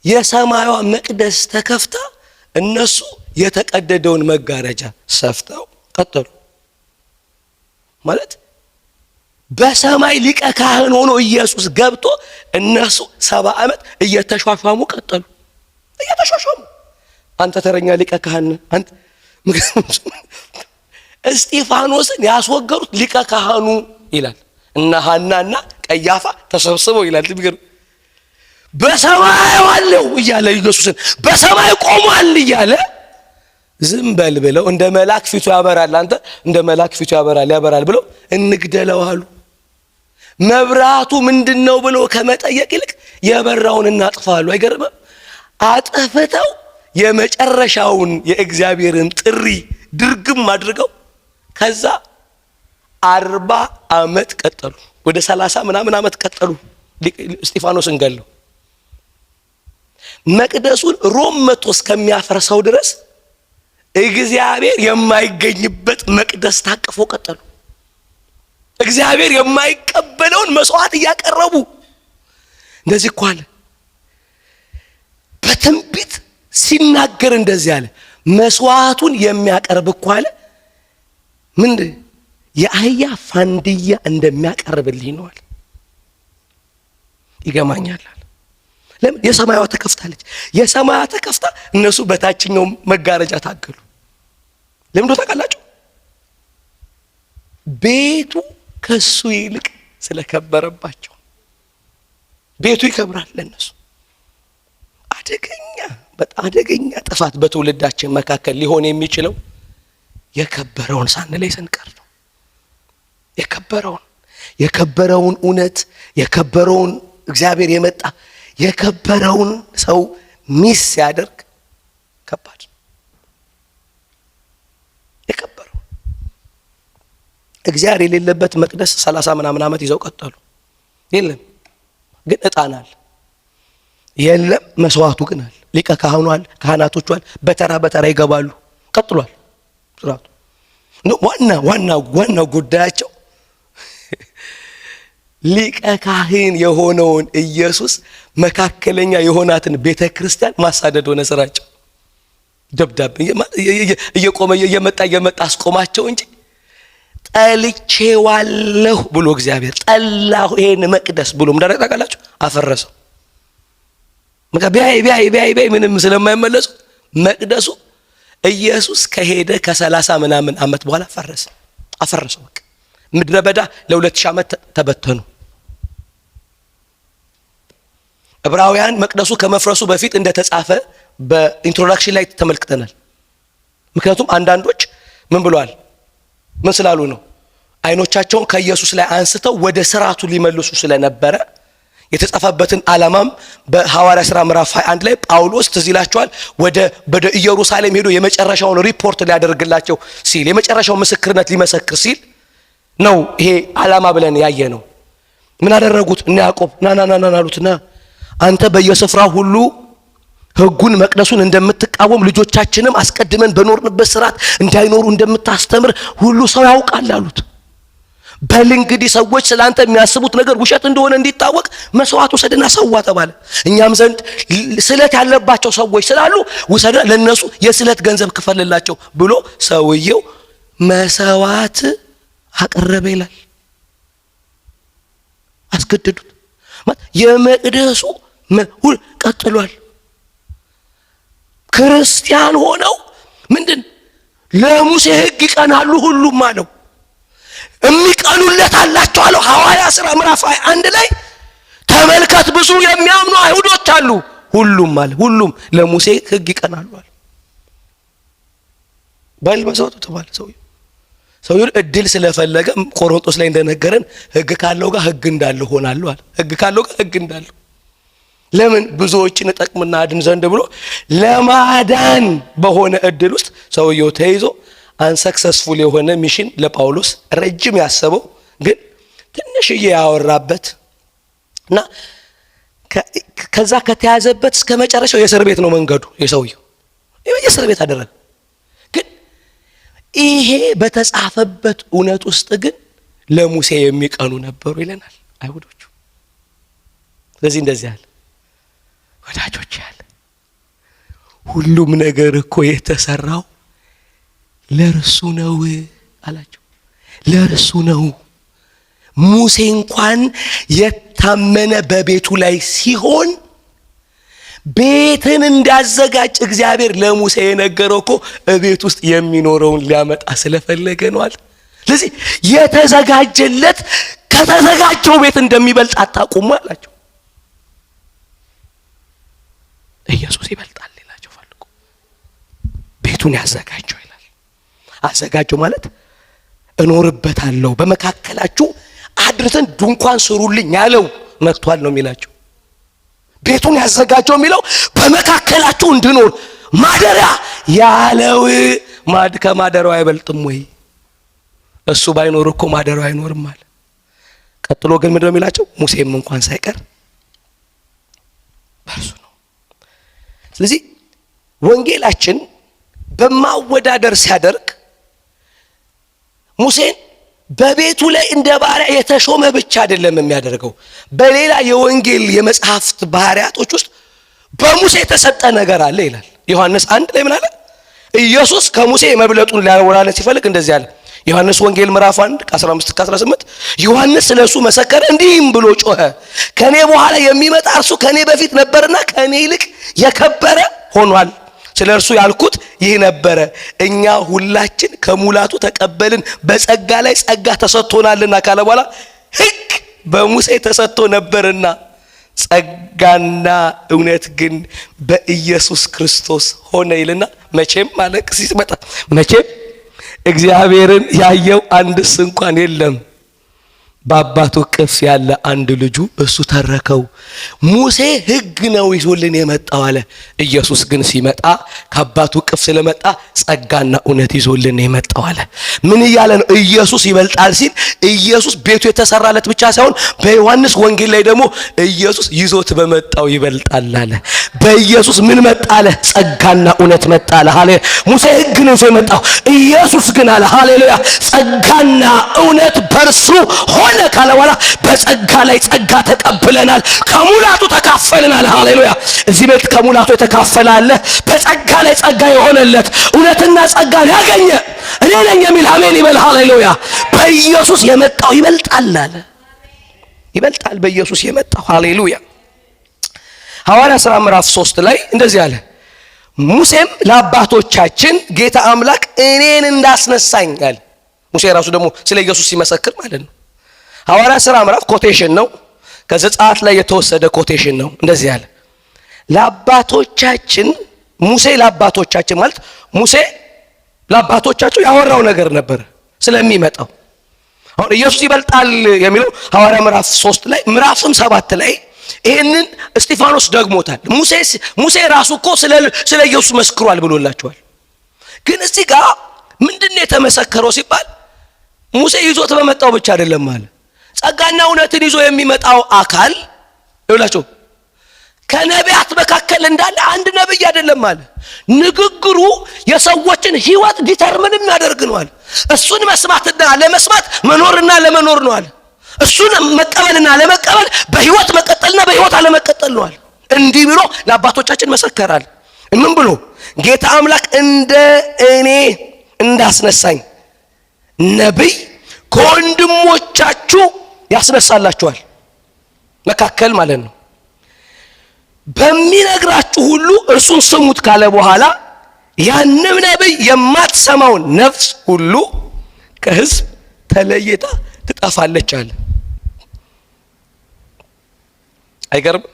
የሰማያዊ መቅደስ ተከፍታ እነሱ የተቀደደውን መጋረጃ ሰፍተው ቀጠሉ። ማለት በሰማይ ሊቀ ካህን ሆኖ ኢየሱስ ገብቶ እነሱ 70 ዓመት እየተሿሿሙ ቀጠሉ። እየተሿሿሙ አንተ ተረኛ ሊቀ ካህን አንተ እስጢፋኖስን ያስወገሩት ሊቀ ካህኑ ይላል እና ሐናና ቀያፋ ተሰብስበው ይላል። በሰማይ ዋለው እያለ ኢየሱስን በሰማይ ቆሟል እያለ ዝም በል ብለው እንደ መልአክ ፊቱ ያበራል፣ አንተ እንደ መልአክ ፊቱ ያበራል ብለው እንግደለው አሉ። መብራቱ ምንድነው ብሎ ከመጠየቅ ይልቅ የበራውን እናጥፋሉ። አይገርምም? አጥፍተው የመጨረሻውን የእግዚአብሔርን ጥሪ ድርግም አድርገው ከዛ 40 ዓመት ቀጠሉ። ወደ 30 ምናምን ዓመት ቀጠሉ እስጢፋኖስን ገለው። መቅደሱን ሮም መጥቶ እስከሚያፈርሰው ድረስ እግዚአብሔር የማይገኝበት መቅደስ ታቅፎ ቀጠሉ። እግዚአብሔር የማይቀበለውን መስዋዕት እያቀረቡ እንደዚህ እኮ አለ። በትንቢት ሲናገር እንደዚህ አለ። መስዋዕቱን የሚያቀርብ እኮ አለ ምንድን የአህያ ፋንድያ እንደሚያቀርብልኝ ነው አለ። ይገማኛል አለ። ለምን? የሰማያዋ ተከፍታለች። የሰማያ ተከፍታ እነሱ በታችኛው መጋረጃ ታገሉ። ለምን ነው ታውቃላችሁ? ቤቱ ከሱ ይልቅ ስለከበረባቸው። ቤቱ ይከብራል ለነሱ። በጣም አደገኛ ጥፋት በትውልዳችን መካከል ሊሆን የሚችለው የከበረውን ሳንለይ ስንቀር ነው። የከበረውን እውነት የከበረውን እግዚአብሔር የመጣ የከበረውን ሰው ሚስ ሲያደርግ ከባድ ነው። የከበረው እግዚአብሔር የሌለበት መቅደስ 30 ምናምን ዓመት ይዘው ቀጠሉ። የለም ግን ዕጣናል የለም መስዋዕቱ ግን አለ። ሊቀ ካህኑ አለ፣ ካህናቶቹ አለ። በተራ ይገባሉ። ቀጥሏል ስራቱ። ዋና ጉዳያቸው ሊቀ ካህን የሆነውን ኢየሱስ መካከለኛ የሆናትን ቤተክርስቲያን ማሳደድ ሆነ ስራቸው። ደብዳቤ እየመጣ አስቆማቸው እንጂ ጠልቼዋለሁ ብሎ እግዚአብሔር ጠላሁ ይሄን መቅደስ ብሎ ምንድነው ታውቃላችሁ? አፈረሰው። ቢያይ ምንም ስለማይመለሱ መቅደሱ ኢየሱስ ከሄደ ከ30 ምናምን ዓመት በኋላ አፈረሰው። በቃ ምድረ በዳ ለ2000 ዓመት ተበተኑ። ዕብራውያን መቅደሱ ከመፍረሱ በፊት እንደተጻፈ በኢንትሮዳክሽን ላይ ተመልክተናል። ምክንያቱም አንዳንዶች ምን ብለዋል? ምን ስላሉ ነው? አይኖቻቸውን ከኢየሱስ ላይ አንስተው ወደ ስራቱ ሊመልሱ ስለነበረ የተጻፈበትን ዓላማም በሐዋርያ ሥራ ምዕራፍ 21 ላይ ጳውሎስ ትዝ ይላችኋል ወደ ኢየሩሳሌም ሄዶ የመጨረሻውን ሪፖርት ሊያደርግላቸው ሲል የመጨረሻው ምስክርነት ሊመሰክር ሲል ነው ይሄ ዓላማ ብለን ያየ ነው። ምን አደረጉት? እነ ያዕቆብ ና አሉትና አንተ በየስፍራው ሁሉ ሕጉን መቅደሱን እንደምትቃወም ልጆቻችንም አስቀድመን በኖርንበት ስርዓት እንዳይኖሩ እንደምታስተምር ሁሉ ሰው ያውቃል አሉት። በል እንግዲህ ሰዎች ስላንተ የሚያስቡት ነገር ውሸት እንደሆነ እንዲታወቅ መስዋዕት ወሰድና ሰዋ ተባለ። እኛም ዘንድ ስለት ያለባቸው ሰዎች ስላሉ ውሰድና ለነሱ የስለት ገንዘብ ክፈልላቸው ብሎ ሰውየው መስዋዕት አቀረበ ይላል። አስገደዱት። የመቅደሱ ቀጥሏል። ክርስቲያን ሆነው ምንድን ለሙሴ ሕግ ይቀናሉ ሁሉም አለው። የሚቀኑለት አላቸው አለው። ሐዋርያ ሥራ ምዕራፍ 21 ላይ ተመልከት፣ ብዙ የሚያምኑ አይሁዶች አሉ። ሁሉም አለ፣ ሁሉም ለሙሴ ሕግ ይቀናሉ አለ። በል መስዋዕቱ ተባለ። ሰውየው እድል ስለፈለገ ቆሮንቶስ ላይ እንደነገረን ሕግ ካለው ጋር ሕግ እንዳለው ሆናለሁ አለ። ሕግ ካለው ጋር ሕግ እንዳለው ለምን ብዙዎችን እጠቅምና አድን ዘንድ ብሎ ለማዳን በሆነ እድል ውስጥ ሰውየው ተይዞ አንሰክሰስፉል የሆነ ሚሽን ለጳውሎስ ረጅም ያሰበው ግን ትንሽዬ ያወራበት እና ከዛ ከተያዘበት እስከ መጨረሻው የእስር ቤት ነው መንገዱ። የሰውየው የእስር ቤት አደረገ። ግን ይሄ በተጻፈበት እውነት ውስጥ ግን ለሙሴ የሚቀኑ ነበሩ ይለናል አይሁዶቹ። ስለዚህ እንደዚህ አለ፣ ወዳጆች ያለ ሁሉም ነገር እኮ የተሰራው ለርሱ ነው አላቸው። ለርሱ ነው። ሙሴ እንኳን የታመነ በቤቱ ላይ ሲሆን ቤትን እንዳዘጋጅ እግዚአብሔር ለሙሴ የነገረው እኮ በቤት ውስጥ የሚኖረውን ሊያመጣ ስለፈለገ ነው አለ። ስለዚህ የተዘጋጀለት ከተዘጋጀው ቤት እንደሚበልጥ አታውቁም አላቸው። ኢየሱስ ይበልጣል ሌላቸው ፈልጉ። ቤቱን ያዘጋጀው ይላል። አዘጋጀው ማለት እኖርበታለሁ፣ በመካከላችሁ አድርሰን ድንኳን ስሩልኝ ያለው መጥቷል ነው የሚላቸው። ቤቱን ያዘጋጀው የሚለው በመካከላችሁ እንድኖር ማደሪያ ያለው ከማደሪያው አይበልጥም ወይ? እሱ ባይኖር እኮ ማደሪያው አይኖርም አለ። ቀጥሎ ግን ምንድነው የሚላቸው? ሙሴም እንኳን ሳይቀር በእርሱ ነው። ስለዚህ ወንጌላችን በማወዳደር ሲያደርግ ሙሴን በቤቱ ላይ እንደ ባሪያ የተሾመ ብቻ አይደለም የሚያደርገው። በሌላ የወንጌል የመጽሐፍት ባህሪያቶች ውስጥ በሙሴ የተሰጠ ነገር አለ ይላል። ዮሐንስ 1 ላይ ምን አለ? ኢየሱስ ከሙሴ መብለጡን ሊያወራለት ሲፈልግ እንደዚህ አለ። ዮሐንስ ወንጌል ምዕራፍ 1 15-18 ዮሐንስ ስለሱ መሰከረ እንዲህም ብሎ ጮኸ፣ ከኔ በኋላ የሚመጣ እርሱ ከኔ በፊት ነበርና ከኔ ይልቅ የከበረ ሆኗል። ስለ እርሱ ያልኩት ይህ ነበረ፣ እኛ ሁላችን ከሙላቱ ተቀበልን፣ በጸጋ ላይ ጸጋ ተሰጥቶናልና ካለ በኋላ ሕግ በሙሴ ተሰጥቶ ነበርና ጸጋና እውነት ግን በኢየሱስ ክርስቶስ ሆነ ይልና መቼም ማለት ሲመጣ መቼም እግዚአብሔርን ያየው አንድስ እንኳን የለም፣ በአባቱ እቅፍ ያለ አንድ ልጁ እሱ ተረከው። ሙሴ ሕግ ነው ይዞልን የመጣው አለ። ኢየሱስ ግን ሲመጣ ከአባቱ እቅፍ ስለመጣ ጸጋና እውነት ይዞልን የመጣው አለ። ምን እያለ ነው? ኢየሱስ ይበልጣል ሲል ኢየሱስ ቤቱ የተሰራለት ብቻ ሳይሆን በዮሐንስ ወንጌል ላይ ደግሞ ኢየሱስ ይዞት በመጣው ይበልጣል አለ። በኢየሱስ ምን መጣ አለ? ጸጋና እውነት መጣ አለ። ሃሌሉያ። ሙሴ ሕግ ነው ይዞ የመጣው፣ ኢየሱስ ግን አለ ሃሌሉያ ጸጋና እውነት በርሱ ሆነ ካለ በኋላ በጸጋ ላይ ጸጋ ተቀብለናል፣ ከሙላቱ ተካፈልናል። ሃሌሉያ። እዚህ ቤት ከሙላቱ የተካፈለ አለ። በጸጋ ላይ ጸጋ የሆነለት እውነትና ጸጋን ያገኘ እኔ ነኝ የሚል አሜን ይበል። ሃሌሉያ። በኢየሱስ የመጣው ይበልጣል አለ። ይበልጣል በኢየሱስ የመጣው። ሃሌሉያ። ሐዋርያ ሥራ ምዕራፍ 3 ላይ እንደዚህ አለ፣ ሙሴም ለአባቶቻችን ጌታ አምላክ እኔን እንዳስነሳኝ አለ። ሙሴ ራሱ ደግሞ ስለ ኢየሱስ ሲመሰክር ማለት ነው። ሐዋርያ ሥራ ምዕራፍ ኮቴሽን ነው፣ ከዘጸአት ላይ የተወሰደ ኮቴሽን ነው። እንደዚህ አለ፣ ለአባቶቻችን ሙሴ ለአባቶቻችን ማለት ሙሴ ለአባቶቻቸው ያወራው ነገር ነበር ስለሚመጣው። አሁን ኢየሱስ ይበልጣል የሚለው ሐዋርያ ምዕራፍ 3 ላይ ምዕራፍም 7 ላይ ይሄንን እስጢፋኖስ ደግሞታል። ሙሴ ራሱ እኮ ስለ ኢየሱስ መስክሯል ብሎላቸዋል። ግን እዚህ ጋር ምንድነው የተመሰከረው ሲባል ሙሴ ይዞት በመጣው ብቻ አይደለም ማለት ጸጋና እውነትን ይዞ የሚመጣው አካል ይውላችሁ ከነቢያት መካከል እንዳለ አንድ ነብይ አይደለም አለ። ንግግሩ የሰዎችን ህይወት ዲተርሚን የሚያደርግ ነው አለ። እሱን መስማትና ለመስማት መኖርና ለመኖር ነው አለ። እሱን መቀበልና ለመቀበል በህይወት መቀጠልና በህይወት አለመቀጠል ነው አለ። እንዲህ ብሎ ለአባቶቻችን መሰከራል። ምን ብሎ? ጌታ አምላክ እንደ እኔ እንዳስነሳኝ ነብይ ከወንድሞቻችሁ ያስነሳላችኋል መካከል ማለት ነው። በሚነግራችሁ ሁሉ እርሱን ስሙት ካለ በኋላ ያንም ነብይ የማትሰማውን ነፍስ ሁሉ ከህዝብ ተለይታ ትጠፋለች አለ። አይገርም?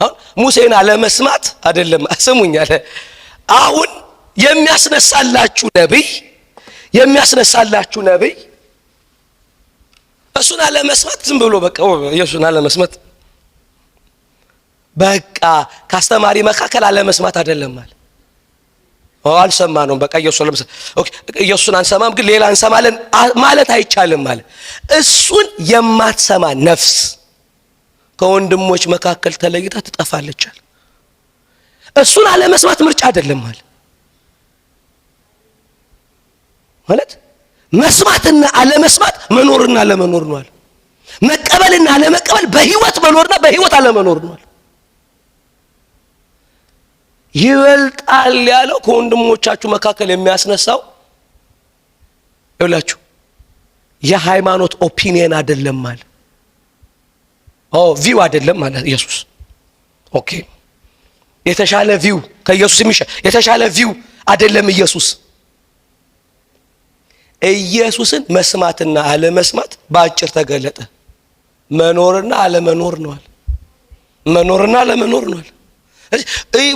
አሁን ሙሴን አለመስማት አይደለም ስሙኝ አለ። አሁን የሚያስነሳላችሁ ነብይ እሱን አለመስማት ዝም ብሎ በቃ ኢየሱስን አለመስማት በቃ ካስተማሪ መካከል አለመስማት አይደለም ማለት አልሰማነውም በቃ ኢየሱስን አንሰማም ግን ሌላ እንሰማለን ማለት አይቻልም ማለት። እሱን የማትሰማ ነፍስ ከወንድሞች መካከል ተለይታ ትጠፋለች አለ። እሱን አለመስማት ምርጫ አይደለም ማለት መስማትና አለመስማት መኖርና አለመኖር ነው አለ። መቀበልና አለመቀበል በህይወት መኖርና በህይወት አለመኖር ነው አለ። ይበልጣል ያለው ከወንድሞቻችሁ መካከል የሚያስነሳው ይላችሁ የሃይማኖት ኦፒኒየን አይደለም ማለት ቪው አይደለም ማለት ኢየሱስ ኦኬ የተሻለ ቪው ከኢየሱስ የተሻለ ቪው አይደለም ኢየሱስን መስማትና አለመስማት በአጭር ተገለጠ። መኖርና አለመኖር ነው አለ። መኖርና አለመኖር ነው አለ።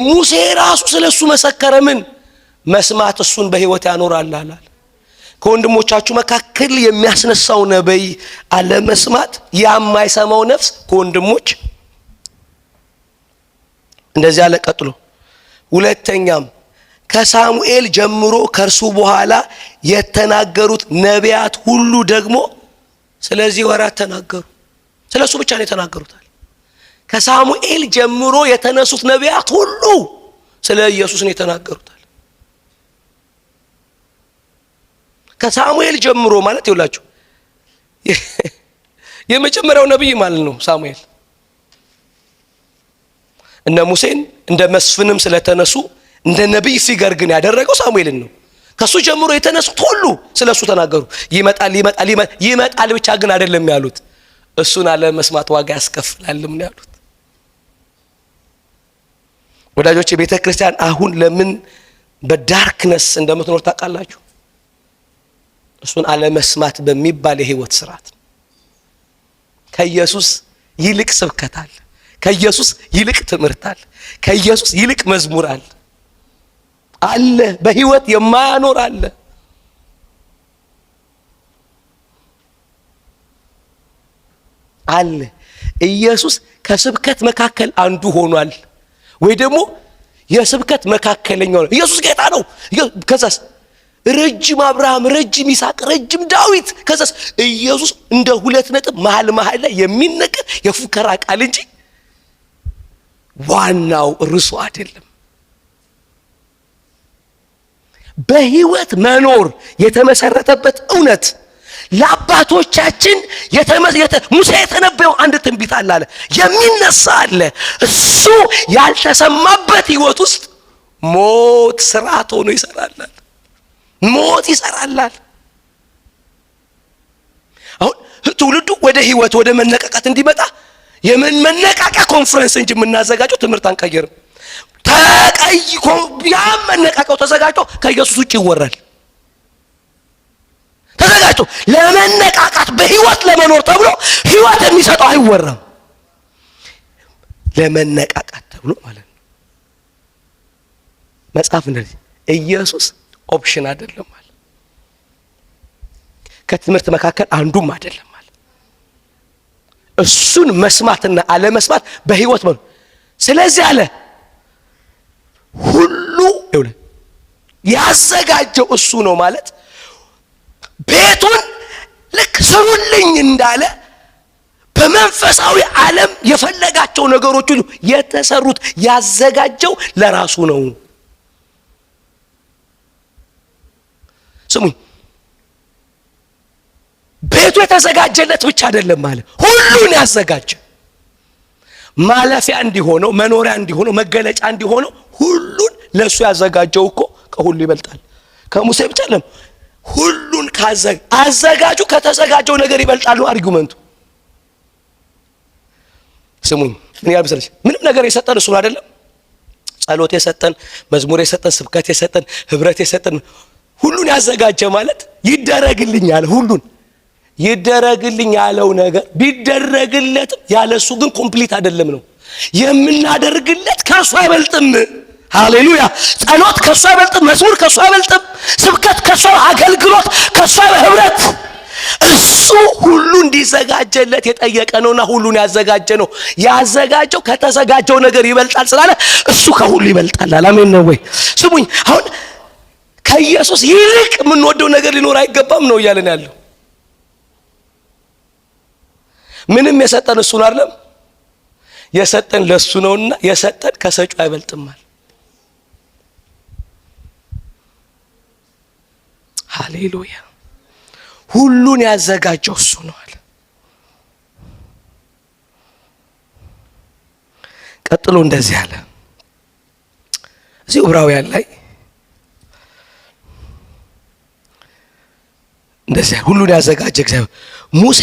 ሙሴ ራሱ ስለሱ መሰከረ። ምን መስማት እሱን በህይወት ያኖራል አለ። ከወንድሞቻችሁ መካከል የሚያስነሳው ነብይ አለመስማት ያማይሰማው ነፍስ ከወንድሞች እንደዚህ አለ። ቀጥሎ ሁለተኛም ከሳሙኤል ጀምሮ ከርሱ በኋላ የተናገሩት ነቢያት ሁሉ ደግሞ ስለዚህ ወራት ተናገሩ። ስለሱ ብቻ ነው የተናገሩት። ከሳሙኤል ጀምሮ የተነሱት ነቢያት ሁሉ ስለ ኢየሱስ ነው የተናገሩት። ከሳሙኤል ጀምሮ ማለት ይውላችሁ የመጀመሪያው ነብይ ማለት ነው ሳሙኤል። እነ ሙሴን እንደ መስፍንም ስለተነሱ እንደ ነብይ ፊገር ግን ያደረገው ሳሙኤልን ነው። ከሱ ጀምሮ የተነሱት ሁሉ ስለሱ ተናገሩ። ይመጣል ብቻ ግን አይደለም ያሉት፣ እሱን አለ መስማት ዋጋ ያስከፍላልም ነው ያሉት። ወዳጆች የቤተ ክርስቲያን አሁን ለምን በዳርክነስ እንደምትኖር ታውቃላችሁ? እሱን አለ መስማት በሚባል የህይወት ስርዓት ከኢየሱስ ይልቅ ስብከት አለ፣ ከኢየሱስ ይልቅ ትምህርት አለ፣ ከኢየሱስ ይልቅ መዝሙር አለ በህይወት የማያኖር አለ። ኢየሱስ ከስብከት መካከል አንዱ ሆኗል ወይ ደግሞ የስብከት መካከለኛው ነው። ኢየሱስ ጌታ ነው። ከዛስ ረጅም አብርሃም፣ ረጅም ይስሐቅ፣ ረጅም ዳዊት፣ ከዛስ ኢየሱስ እንደ ሁለት ነጥብ መሃል ላይ የሚነገር የፉከራ ቃል እንጂ ዋናው ርሱ አይደለም። በህይወት መኖር የተመሰረተበት እውነት ለአባቶቻችን ሙሴ የተነበየው አንድ ትንቢት አለ የሚነሳ አለ። እሱ ያልተሰማበት ህይወት ውስጥ ሞት ስርዓት ሆኖ ይሰራላል። ሞት ይሰራላል። አሁን ትውልዱ ወደ ህይወት ወደ መነቃቃት እንዲመጣ የምን መነቃቂያ ኮንፈረንስ እንጂ የምናዘጋጀው ትምህርት አንቀየርም። ያም መነቃቂያው ተዘጋጅቶ ከኢየሱስ ውጭ ይወራል። ተዘጋጅቶ ለመነቃቃት በህይወት ለመኖር ተብሎ ህይወት የሚሰጠው አይወራም። ለመነቃቃት ተብሎ ማለት ነው። መጽሐፍ እንደዚህ ኢየሱስ ኦፕሽን አይደለም ማለት ከትምህርት መካከል አንዱም አይደለም ማለት እሱን መስማትና አለመስማት በህይወት ነው። ስለዚህ አለ ሁሉ ያዘጋጀው እሱ ነው ማለት ቤቱን ልክ ስሩልኝ እንዳለ በመንፈሳዊ ዓለም የፈለጋቸው ነገሮች ሁሉ የተሰሩት ያዘጋጀው ለራሱ ነው። ስሙኝ፣ ቤቱ የተዘጋጀለት ብቻ አይደለም ማለት ሁሉን ያዘጋጀ ማለፊያ እንዲሆነው መኖሪያ እንዲሆነው መገለጫ እንዲሆነው ሁሉን ለሱ ያዘጋጀው እኮ ከሁሉ ይበልጣል። ከሙሴ ብቻ አይደለም፣ ሁሉን አዘጋጁ ከተዘጋጀው ነገር ይበልጣል ነው አርጊውመንቱ። ስሙኝ፣ ምን ያህል መሰለሽ ምንም ነገር የሰጠን እሱ አይደለም። ጸሎት የሰጠን፣ መዝሙር የሰጠን፣ ስብከት የሰጠን፣ ህብረት የሰጠን፣ ሁሉን ያዘጋጀ ማለት ይደረግልኛል። ሁሉን ይደረግልኝ ያለው ነገር ቢደረግለትም ያለሱ ግን ኮምፕሊት አይደለም ነው። የምናደርግለት ከሱ አይበልጥም። ሃሌሉያ! ጸሎት ከሱ አይበልጥም፣ መዝሙር ከሱ አይበልጥም፣ ስብከት ከሱ፣ አገልግሎት ከሱ፣ ህብረት እሱ ሁሉ እንዲዘጋጀለት የጠየቀ ነውና ሁሉን ያዘጋጀ ነው። ያዘጋጀው ከተዘጋጀው ነገር ይበልጣል ስላለ እሱ ከሁሉ ይበልጣል። አሜን ነው ወይ? ስሙኝ፣ አሁን ከኢየሱስ ይልቅ የምንወደው ነገር ሊኖር አይገባም ነው እያለን ያለው። ምንም የሰጠን እሱን አይደለም የሰጠን ለሱ ነውና የሰጠን ከሰጪው አይበልጥም ማለት። ሃሌሉያ! ሁሉን ያዘጋጀው እሱ ነው አለ። ቀጥሎ እንደዚህ አለ እዚህ ዕብራውያን ላይ እንደዚህ ሁሉን ያዘጋጀ እግዚአብሔር ሙሴ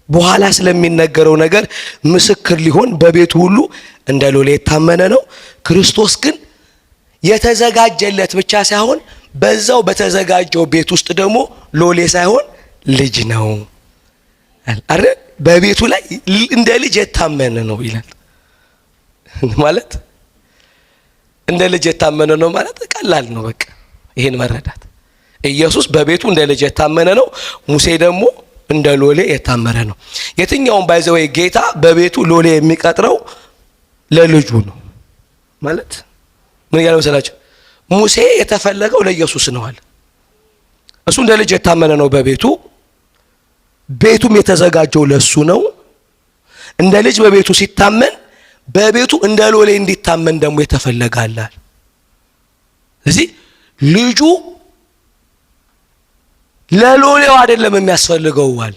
በኋላ ስለሚነገረው ነገር ምስክር ሊሆን በቤቱ ሁሉ እንደ ሎሌ የታመነ ነው። ክርስቶስ ግን የተዘጋጀለት ብቻ ሳይሆን በዛው በተዘጋጀው ቤት ውስጥ ደግሞ ሎሌ ሳይሆን ልጅ ነው አረ በቤቱ ላይ እንደ ልጅ የታመነ ነው ይላል። ማለት እንደ ልጅ የታመነ ነው ማለት ቀላል ነው። በቃ ይሄን መረዳት። ኢየሱስ በቤቱ እንደ ልጅ የታመነ ነው። ሙሴ ደግሞ እንደ ሎሌ የታመነ ነው። የትኛውም ባይዘው ጌታ በቤቱ ሎሌ የሚቀጥረው ለልጁ ነው ማለት ምን ያለው መሰላችሁ? ሙሴ የተፈለገው ለኢየሱስ ነው አለ። እሱ እንደ ልጅ የታመነ ነው በቤቱ፣ ቤቱም የተዘጋጀው ለሱ ነው። እንደ ልጅ በቤቱ ሲታመን በቤቱ እንደ ሎሌ እንዲታመን ደግሞ የተፈለጋል። ስለዚህ ልጁ ለሎሌው አይደለም የሚያስፈልገው አለ።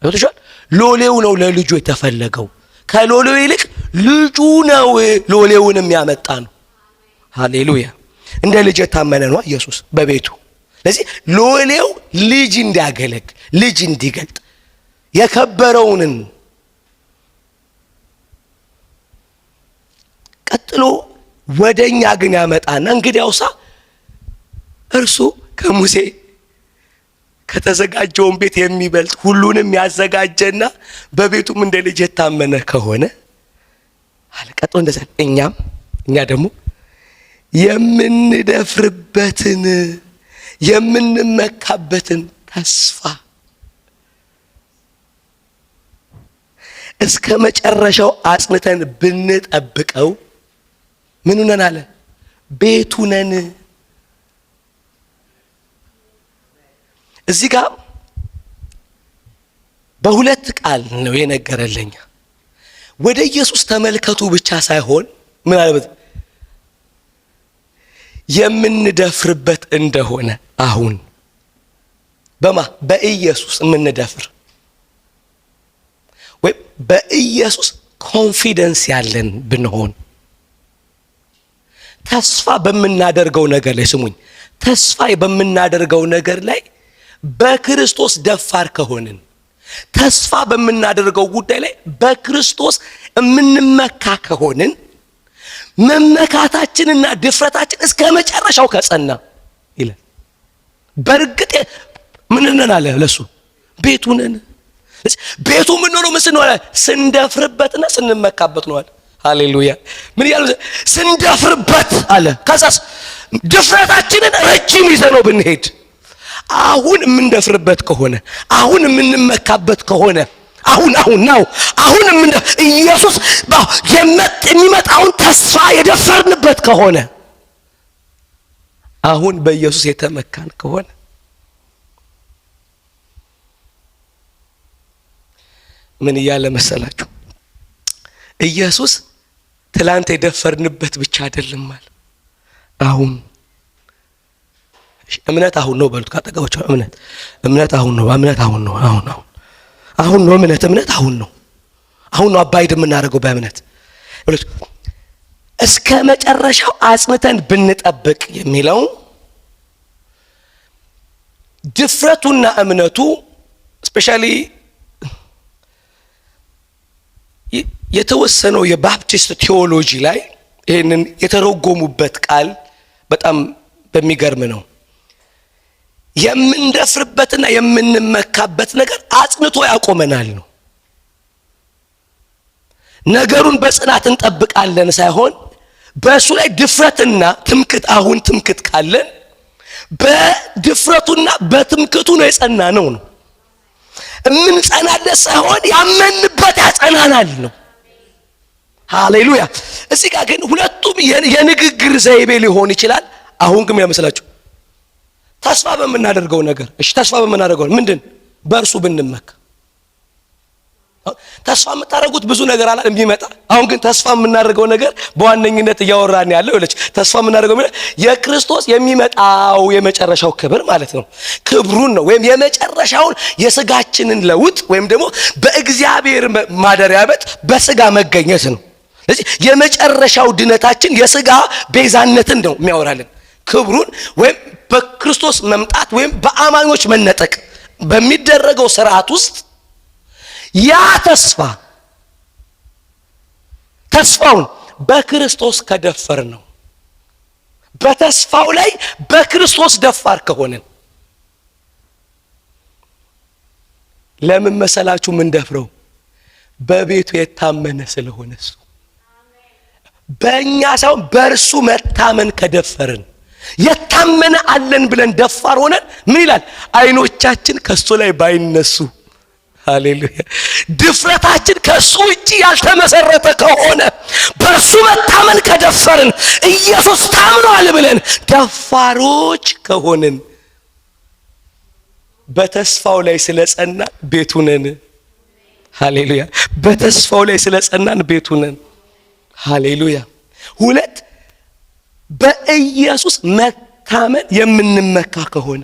አይተሻል? ሎሌው ነው ለልጁ የተፈለገው። ከሎሌው ይልቅ ልጁ ነው ሎሌውን የሚያመጣ ነው። ሃሌሉያ! እንደ ልጅ የታመነ ነው ኢየሱስ በቤቱ። ስለዚህ ሎሌው ልጅ እንዲያገለግል ልጅ እንዲገልጥ የከበረውን ቀጥሎ ወደኛ ግን ያመጣና እንግዲያውሳ እርሱ ከሙሴ ከተዘጋጀውን ቤት የሚበልጥ ሁሉንም ያዘጋጀና በቤቱም እንደ ልጅ የታመነ ከሆነ አለ። ቀጥሎ እንደዛ እኛ ደግሞ የምንደፍርበትን የምንመካበትን ተስፋ እስከ መጨረሻው አጽንተን ብንጠብቀው ምን ነን አለ? ቤቱ ነን። እዚህ ጋር በሁለት ቃል ነው የነገረልኝ። ወደ ኢየሱስ ተመልከቱ ብቻ ሳይሆን ምን አለበት? የምንደፍርበት እንደሆነ አሁን በኢየሱስ የምንደፍር ወይም በኢየሱስ ኮንፊደንስ ያለን ብንሆን ተስፋ በምናደርገው ነገር ላይ ስሙኝ፣ ተስፋ በምናደርገው ነገር ላይ በክርስቶስ ደፋር ከሆንን ተስፋ በምናደርገው ጉዳይ ላይ በክርስቶስ የምንመካ ከሆንን መመካታችንና ድፍረታችን እስከ መጨረሻው ከጸና ይላል። በእርግጥ ምን ነን አለ? ለሱ ቤቱ ነን። ቤቱ ምን ነው? ምን ነው? ስንደፍርበትና ስንመካበት ነው አለ። ሃሌሉያ! ምን ያለው? ስንደፍርበት አለ። ከዛስ ድፍረታችንን ረጅም ይዘነው ብንሄድ አሁን የምንደፍርበት ከሆነ አሁን የምንመካበት ከሆነ አሁን ኢየሱስ የሚመጣውን ተስፋ የደፈርንበት ከሆነ አሁን በኢየሱስ የተመካን ከሆነ ምን እያለ መሰላችሁ? ኢየሱስ ትላንት የደፈርንበት ብቻ አይደለም ማለት አሁን እምነት አሁን ነው በሉት ካጠገባችሁ። እምነት አሁን ነው። እምነት አሁን ነው። አሁን ነው እምነት አሁን ነው። አሁን ነው አባይድ የምናደርገው በእምነት እስከ መጨረሻው አጽንተን ብንጠብቅ የሚለው ድፍረቱና እምነቱ ስፔሻሊ የተወሰነው የባፕቲስት ቴዎሎጂ ላይ ይሄንን የተረጎሙበት ቃል በጣም በሚገርም ነው። የምንደፍርበትና የምንመካበት ነገር አጽንቶ ያቆመናል ነው። ነገሩን በጽናት እንጠብቃለን ሳይሆን በእሱ ላይ ድፍረትና ትምክት አሁን ትምክት ካለን በድፍረቱና በትምክቱ ነው የጸና ነው። እምንጸናለት ሳይሆን ያመንበት ያጸናናል ነው። ሃሌሉያ። እዚህ ጋር ግን ሁለቱም የንግግር ዘይቤ ሊሆን ይችላል። አሁን ግን ያመስላችሁ ተስፋ በመናደርገው ነገር ተስፋ በመናደርገው ምንድን በእርሱ ብንመካ ተስፋ የምታደርጉት ብዙ ነገር አለ የሚመጣ። አሁን ግን ተስፋ የምናደርገው ነገር በዋነኝነት እያወራን ያለው ተስፋ የምናደርገው የክርስቶስ የሚመጣው የመጨረሻው ክብር ማለት ነው። ክብሩን ነው ወይም የመጨረሻውን የስጋችንን ለውጥ ወይም ደግሞ በእግዚአብሔር ማደሪያ ቤት በስጋ መገኘት ነው። ስለዚህ የመጨረሻው ድነታችን የስጋ ቤዛነትን ነው የሚያወራልን። ክብሩን ወይም በክርስቶስ መምጣት ወይም በአማኞች መነጠቅ በሚደረገው ስርዓት ውስጥ ያ ተስፋውን በክርስቶስ ከደፈር ነው። በተስፋው ላይ በክርስቶስ ደፋር ከሆነን ለምን መሰላችሁ? ምን ደፍረው በቤቱ የታመነ ስለሆነ እሱ በእኛ ሳይሆን በእርሱ መታመን ከደፈርን የታመነ አለን ብለን ደፋር ሆነን ምን ይላል? አይኖቻችን ከሱ ላይ ባይነሱ። ሃሌሉያ። ድፍረታችን ከሱ ውጪ ያልተመሰረተ ከሆነ በእርሱ መታመን ከደፈርን ኢየሱስ ታምኗል ብለን ደፋሮች ከሆንን በተስፋው ላይ ስለጸና ቤቱ ነን። ሃሌሉያ። በተስፋው ላይ ስለጸናን ቤቱ ነን። ሃሌሉያ። ሁለት በኢየሱስ መታመን የምንመካ ከሆነ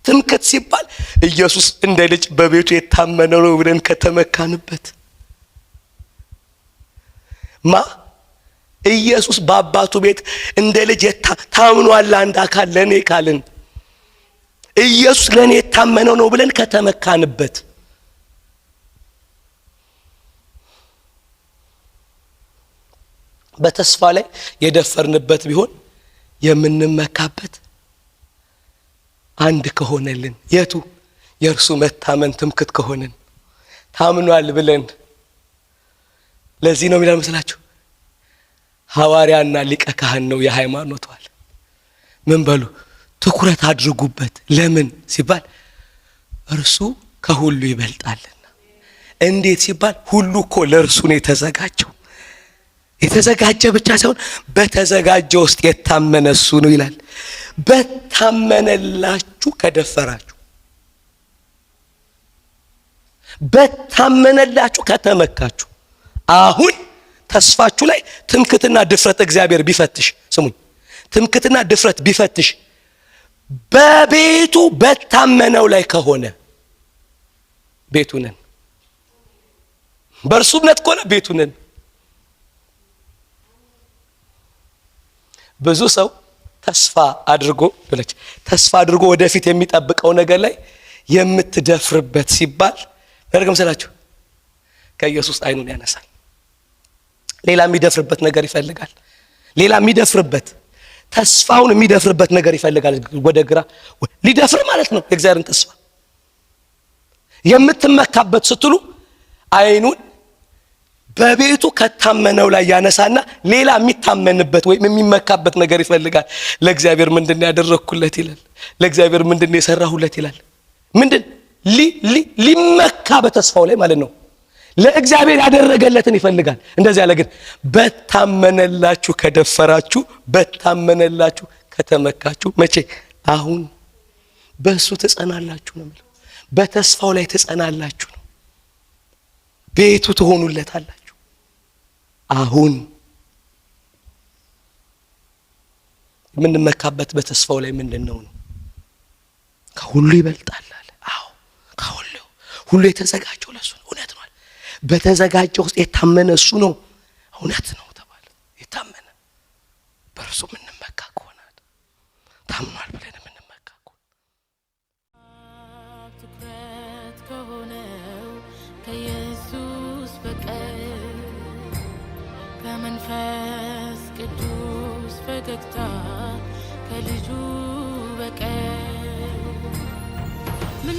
ትምክት ሲባል ኢየሱስ እንደ ልጅ በቤቱ የታመነ ነው ብለን ከተመካንበት ኢየሱስ በአባቱ ቤት እንደ ልጅ ታምኗል አንድ አካል ለኔ ካልን ኢየሱስ ለኔ የታመነው ነው ብለን ከተመካንበት በተስፋ ላይ የደፈርንበት ቢሆን የምንመካበት አንድ ከሆነልን የቱ የእርሱ መታመን ትምክት ከሆነን ታምኗል ብለን ለዚህ ነው የሚለው መስላችሁ ሐዋርያና ሊቀ ካህን ነው የሃይማኖት ዋል ምን በሉ ትኩረት አድርጉበት። ለምን ሲባል እርሱ ከሁሉ ይበልጣልና። እንዴት ሲባል ሁሉ እኮ ለእርሱ ነው የተዘጋጀው። የተዘጋጀ ብቻ ሳይሆን በተዘጋጀ ውስጥ የታመነ እሱ ነው ይላል። በታመነላችሁ ከደፈራችሁ በታመነላችሁ ከተመካችሁ አሁን ተስፋችሁ ላይ ትምክትና ድፍረት እግዚአብሔር ቢፈትሽ ስሙኝ ትምክትና ድፍረት ቢፈትሽ በቤቱ በታመነው ላይ ከሆነ ቤቱ ነን። በእርሱ እምነት ከሆነ ቤቱ ነን። ብዙ ሰው ተስፋ አድርጎ ወደፊት የሚጠብቀው ነገር ላይ የምትደፍርበት ሲባል ለርግም ሰላችሁ ከኢየሱስ አይኑን ያነሳል። ሌላ የሚደፍርበት ነገር ይፈልጋል። ሌላ የሚደፍርበት ተስፋውን የሚደፍርበት ነገር ይፈልጋል። ወደ ግራ ሊደፍር ማለት ነው የእግዚአብሔርን ተስፋ የምትመካበት ስትሉ አይኑን በቤቱ ከታመነው ላይ ያነሳና ሌላ የሚታመንበት ወይም የሚመካበት ነገር ይፈልጋል። ለእግዚአብሔር ምንድነው ያደረኩለት ይላል። ለእግዚአብሔር ምንድነው የሰራሁለት ይላል። ምንድን ሊመካ በተስፋው ላይ ማለት ነው። ለእግዚአብሔር ያደረገለትን ይፈልጋል። እንደዚህ ያለ ግን በታመነላችሁ ከደፈራችሁ በታመነላችሁ ከተመካችሁ መቼ አሁን በእሱ ትጸናላችሁ ነው የሚለው። በተስፋው ላይ ትጸናላችሁ ነው። ቤቱ ትሆኑለታላችሁ። አሁን የምንመካበት በተስፋው ላይ ምንድነው? ከሁሉ ይበልጣል አለ። አዎ ሁሉ የተዘጋጀው ለሱ ነው። እውነት ነው። በተዘጋጀው ውስጥ የታመነ እሱ ነው። እውነት ነው ተባለ። የታመነ በእርሱ የምንመካ ከሆነ ታምኗል ብለን የምንመካ ከሆነ ትኩረት ከሆነው ከኢየሱስ በቀር ከመንፈስ ቅዱስ ፈገግታ ከልጁ በቀር ምን